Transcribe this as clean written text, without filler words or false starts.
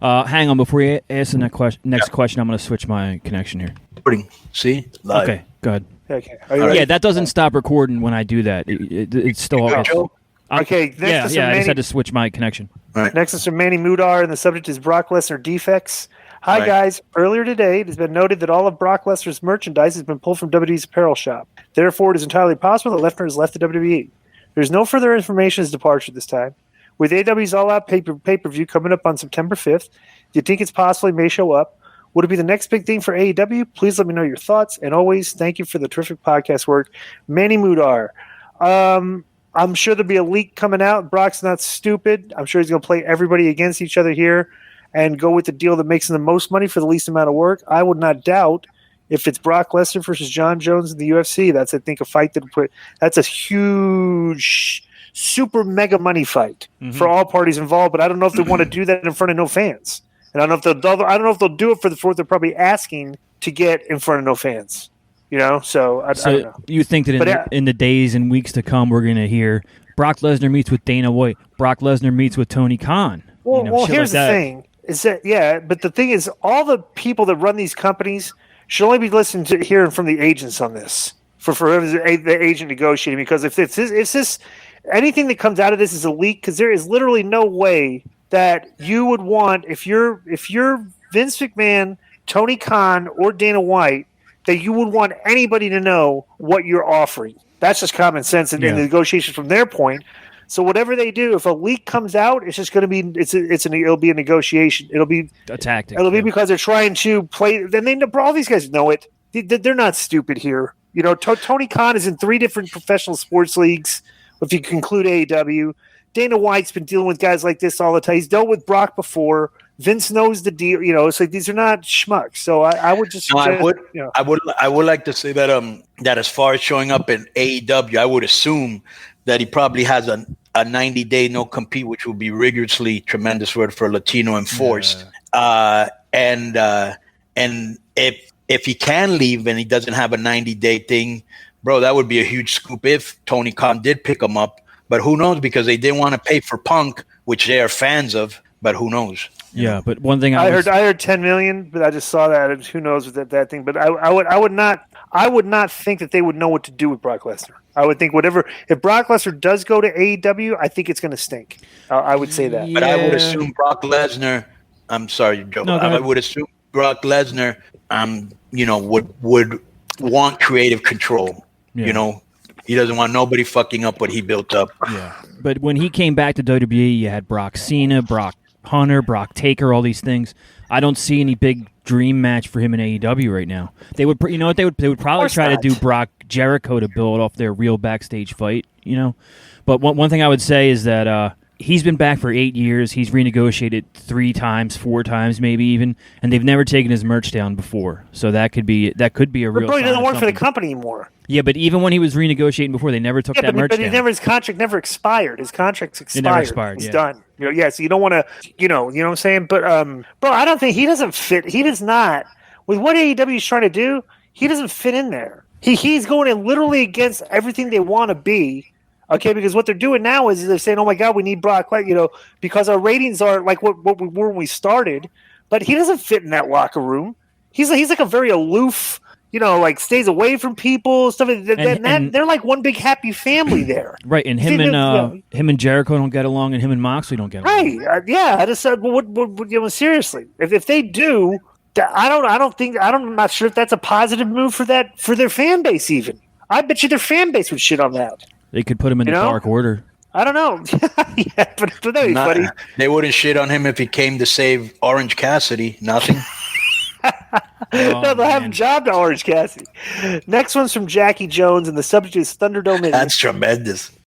Hang on, before you ask the next question, I'm going to switch my connection here. See? Live. Okay, go ahead. Okay. Yeah, that doesn't stop recording when I do that. It's still. Okay. I just had to switch my connection. Right. Next is from Manny Mudar, and the subject is Brock Lesnar defects. Hi, guys. Earlier today, it has been noted that all of Brock Lesnar's merchandise has been pulled from WWE's apparel shop. Therefore, it is entirely possible that Lesnar has left the WWE. There's no further information of his departure this time. With AEW's All-Out pay-per-view coming up on September 5th, do you think it's possible he may show up? Would it be the next big thing for AEW? Please let me know your thoughts. And always, thank you for the terrific podcast work. Manny Mudar. I'm sure there'll be a leak coming out. Brock's not stupid. I'm sure he's going to play everybody against each other here and go with the deal that makes him the most money for the least amount of work. I would not doubt if it's Brock Lesnar versus John Jones in the UFC. That's, I think, a fight that's a huge, super mega money fight for all parties involved. But I don't know if they want to do that in front of no fans. And I don't know if they'll do it for the fourth. They're probably asking to get in front of no fans. So I don't know. You think that in the days and weeks to come, we're going to hear Brock Lesnar meets with Dana White, Brock Lesnar meets with Tony Khan. Well, here's the thing: is that but the thing is, all the people that run these companies should only be listening to hearing from the agents on this for the agent negotiating. Because if this anything that comes out of this is a leak, because there is literally no way that you would want if you're Vince McMahon, Tony Khan, or Dana White, that you would want anybody to know what you're offering. That's just common sense in the negotiations from their point. So whatever they do, if a leak comes out, it's just going to be it'll be a negotiation. It'll be a tactic. It'll be because they're trying to play. Then all these guys know it. They're not stupid here. Tony Khan is in 3 different professional sports leagues. If you conclude AEW, Dana White's been dealing with guys like this all the time. He's dealt with Brock before. Vince knows the deal, so these are not schmucks. So I would just suggest, I would like to say that that as far as showing up in AEW, I would assume that he probably has a 90-day no compete, which will be rigorously tremendous word for Latino enforced. And if he can leave and he doesn't have a 90-day thing, bro, that would be a huge scoop if Tony Khan did pick him up. But who knows? Because they didn't want to pay for Punk, which they are fans of. But who knows? Yeah, but one thing I heard $10 million, but I just saw that. And who knows with that thing? But I would not think that they would know what to do with Brock Lesnar. I would think if Brock Lesnar does go to AEW, I think it's going to stink. I would say that. But I would assume Brock Lesnar. I'm sorry, Joe. No, I would assume Brock Lesnar, would want creative control. Yeah. He doesn't want nobody fucking up what he built up. Yeah. But when he came back to WWE, you had Brock Cena, Brock Hunter, Brock Taker, all these things. I don't see any big dream match for him in AEW right now. They would, they would probably try to do Brock Jericho to build off their real backstage fight, But one thing I would say is that he's been back for 8 years. He's renegotiated 3 times, 4 times, maybe even, and they've never taken his merch down before. So that could be a real. But he doesn't work for the company anymore. Yeah, but even when he was renegotiating before, they never took that merch down. But his contract never expired. His contract's expired. It never expired. It's done. So you don't want to, you know what I'm saying? But, bro, I don't think he doesn't fit. He does not. With what AEW is trying to do, he doesn't fit in there. He's going in literally against everything they want to be. Okay, because what they're doing now is they're saying, "Oh my God, we need Brock," because our ratings are like what we were when we started. But he doesn't fit in that locker room. He's like a very aloof, stays away from people, stuff. And they're like one big happy family there, right? And him and Jericho don't get along, and him and Moxley don't get along. Right? I just said, what seriously, if they do, I'm not sure if that's a positive move for their fan base. Even I bet you their fan base would shit on that. They could put him in the Dark Order. I don't know. Yeah, but that'd be funny. They wouldn't shit on him if he came to save Orange Cassidy. Nothing. No, they'll have him job to Orange Cassidy. Next one's from Jackie Jones, and the subject is Thunderdome. That's tremendous.